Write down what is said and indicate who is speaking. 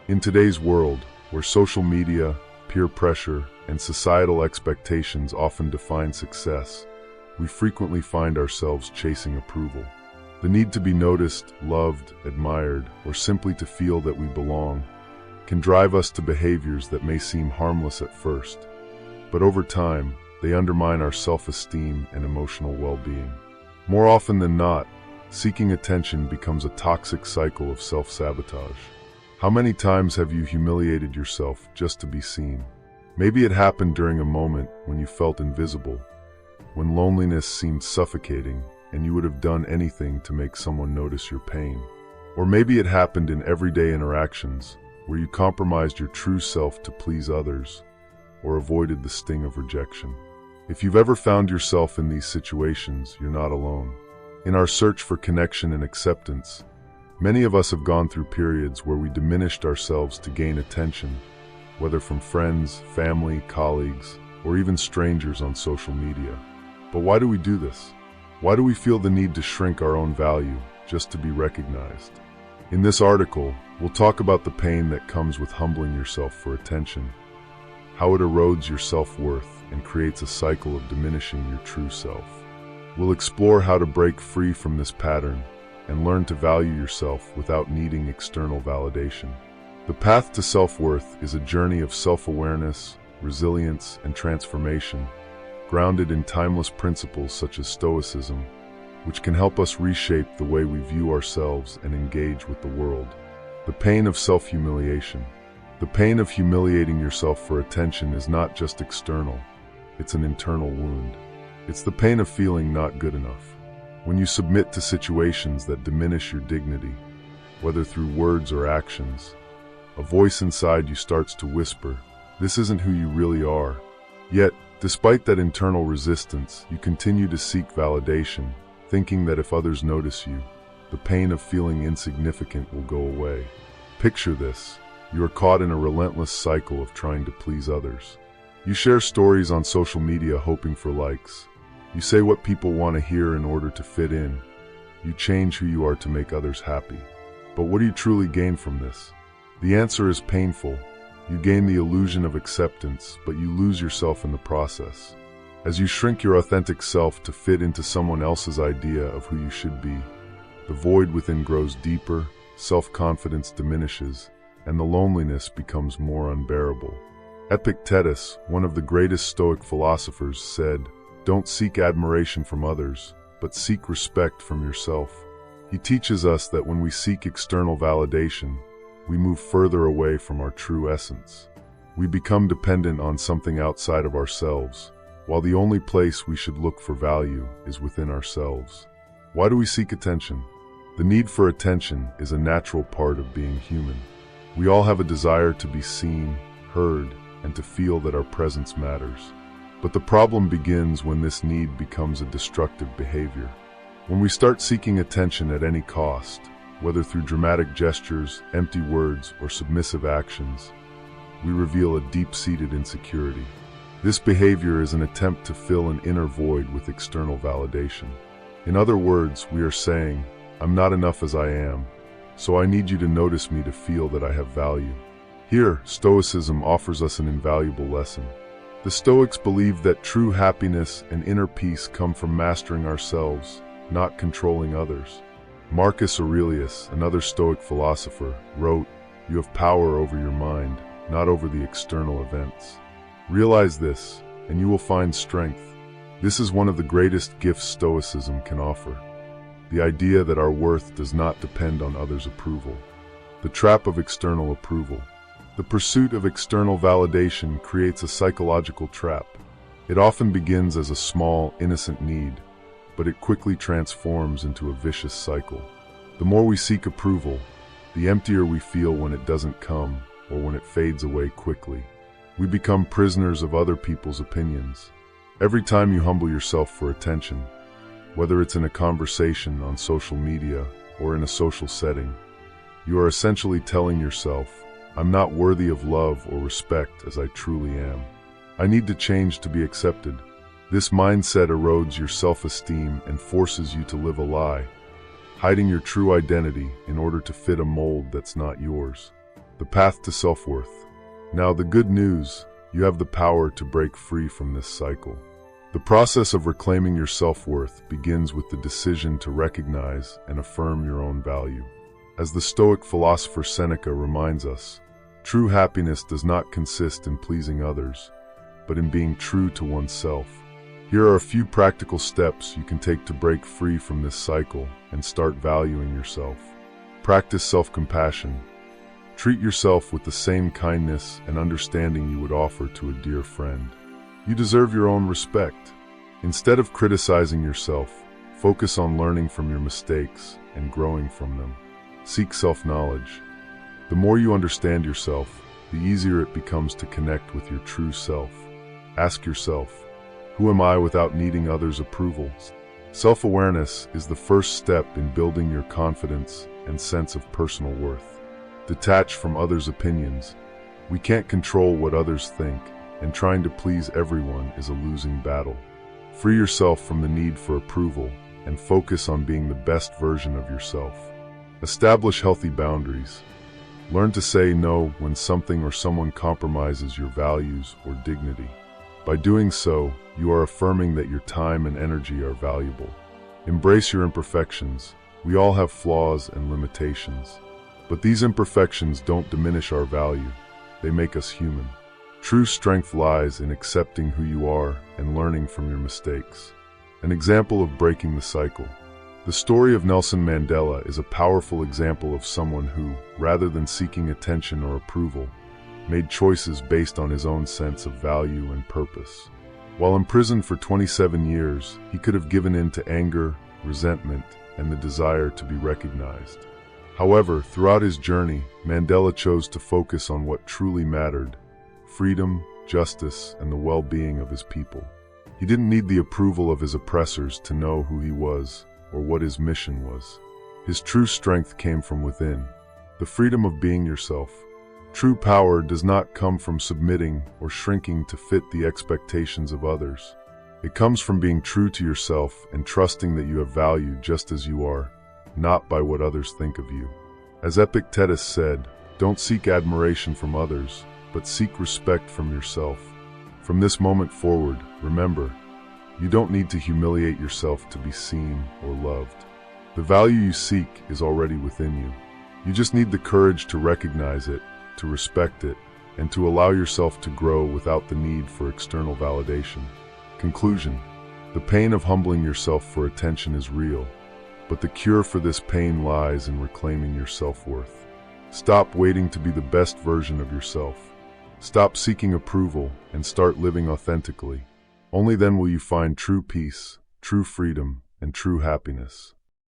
Speaker 1: In today's world, where social media, peer pressure, and societal expectations often define success, we frequently find ourselves chasing approval. The need to be noticed, loved, admired, or simply to feel that we belong can drive us to behaviors that may seem harmless at first, but over time, they undermine our self-esteem and emotional well-being. More often than not, seeking attention becomes a toxic cycle of self-sabotage. How many times have you humiliated yourself just to be seen? Maybe it happened during a moment when you felt invisible, when loneliness seemed suffocating and you would have done anything to make someone notice your pain. Or maybe it happened in everyday interactions where you compromised your true self to please others or avoided the sting of rejection. If you've ever found yourself in these situations, you're not alone. In our search for connection and acceptance, many of us have gone through periods where we diminished ourselves to gain attention, whether from friends, family, colleagues, or even strangers on social media. But why do we do this? Why do we feel the need to shrink our own value just to be recognized? In this article, we'll talk about the pain that comes with humbling yourself for attention, how it erodes your self-worth and creates a cycle of diminishing your true self. We'll explore how to break free from this pattern and learn to value yourself without needing external validation. The path to self-worth is a journey of self-awareness, resilience, and transformation, grounded in timeless principles such as Stoicism, which can help us reshape the way we view ourselves and engage with the world. The pain of self-humiliation. The pain of humiliating yourself for attention is not just external, it's an internal wound. It's the pain of feeling not good enough. When you submit to situations that diminish your dignity, whether through words or actions, a voice inside you starts to whisper, "This isn't who you really are." Yet, despite that internal resistance, you continue to seek validation, thinking that if others notice you, the pain of feeling insignificant will go away. Picture this. You are caught in a relentless cycle of trying to please others. You share stories on social media hoping for likes. You say what people want to hear in order to fit in. You change who you are to make others happy. But what do you truly gain from this? The answer is painful. You gain the illusion of acceptance, but you lose yourself in the process. As you shrink your authentic self to fit into someone else's idea of who you should be, the void within grows deeper, self-confidence diminishes, and the loneliness becomes more unbearable. Epictetus, one of the greatest Stoic philosophers, said, "Don't seek admiration from others, but seek respect from yourself." He teaches us that when we seek external validation, we move further away from our true essence. We become dependent on something outside of ourselves, while the only place we should look for value is within ourselves. Why do we seek attention? The need for attention is a natural part of being human. We all have a desire to be seen, heard, and to feel that our presence matters. But the problem begins when this need becomes a destructive behavior. When we start seeking attention at any cost, whether through dramatic gestures, empty words, or submissive actions, we reveal a deep-seated insecurity. This behavior is an attempt to fill an inner void with external validation. In other words, we are saying, "I'm not enough as I am, so I need you to notice me to feel that I have value." Here, Stoicism offers us an invaluable lesson. The Stoics believed that true happiness and inner peace come from mastering ourselves, not controlling others. Marcus Aurelius, another Stoic philosopher, wrote, "You have power over your mind, not over the external events. Realize this, and you will find strength." This is one of the greatest gifts Stoicism can offer. The idea that our worth does not depend on others' approval. The trap of external approval. The pursuit of external validation creates a psychological trap. It often begins as a small, innocent need, but it quickly transforms into a vicious cycle. The more we seek approval, the emptier we feel when it doesn't come or when it fades away quickly. We become prisoners of other people's opinions. Every time you humble yourself for attention, whether it's in a conversation on social media or in a social setting, you are essentially telling yourself, "I'm not worthy of love or respect as I truly am. I need to change to be accepted." This mindset erodes your self-esteem and forces you to live a lie, hiding your true identity in order to fit a mold that's not yours. the path to self-worth. Now, the good news, you have the power to break free from this cycle. The process of reclaiming your self-worth begins with the decision to recognize and affirm your own value. As the Stoic philosopher Seneca reminds us, true happiness does not consist in pleasing others, but in being true to oneself. Here are a few practical steps you can take to break free from this cycle and start valuing yourself. Practice self-compassion. Treat yourself with the same kindness and understanding you would offer to a dear friend. You deserve your own respect. Instead of criticizing yourself, focus on learning from your mistakes and growing from them. Seek self-knowledge. The more you understand yourself, the easier it becomes to connect with your true self. Ask yourself, who am I without needing others' approval? Self-awareness is the first step in building your confidence and sense of personal worth. Detach from others' opinions. We can't control what others think, and trying to please everyone is a losing battle. Free yourself from the need for approval and focus on being the best version of yourself. Establish healthy boundaries. Learn to say no when something or someone compromises your values or dignity. By doing so, you are affirming that your time and energy are valuable. Embrace your imperfections. We all have flaws and limitations. But these imperfections don't diminish our value. They make us human. True strength lies in accepting who you are and learning from your mistakes. An example of breaking the cycle. The story of Nelson Mandela is a powerful example of someone who, rather than seeking attention or approval, made choices based on his own sense of value and purpose. While imprisoned for 27 years, he could have given in to anger, resentment, and the desire to be recognized. However, throughout his journey, Mandela chose to focus on what truly mattered: freedom, justice, and the well-being of his people. He didn't need the approval of his oppressors to know who he was or what his mission was. His true strength came from within, the freedom of being yourself. True power does not come from submitting or shrinking to fit the expectations of others. It comes from being true to yourself and trusting that you have value just as you are, not by what others think of you. As Epictetus said, don't seek admiration from others, but seek respect from yourself. From this moment forward, remember, you don't need to humiliate yourself to be seen or loved. The value you seek is already within you. You just need the courage to recognize it, to respect it, and to allow yourself to grow without the need for external validation. Conclusion: the pain of humbling yourself for attention is real, but the cure for this pain lies in reclaiming your self-worth. Stop waiting to be the best version of yourself. Stop seeking approval and start living authentically. Only then will you find true peace, true freedom, and true happiness.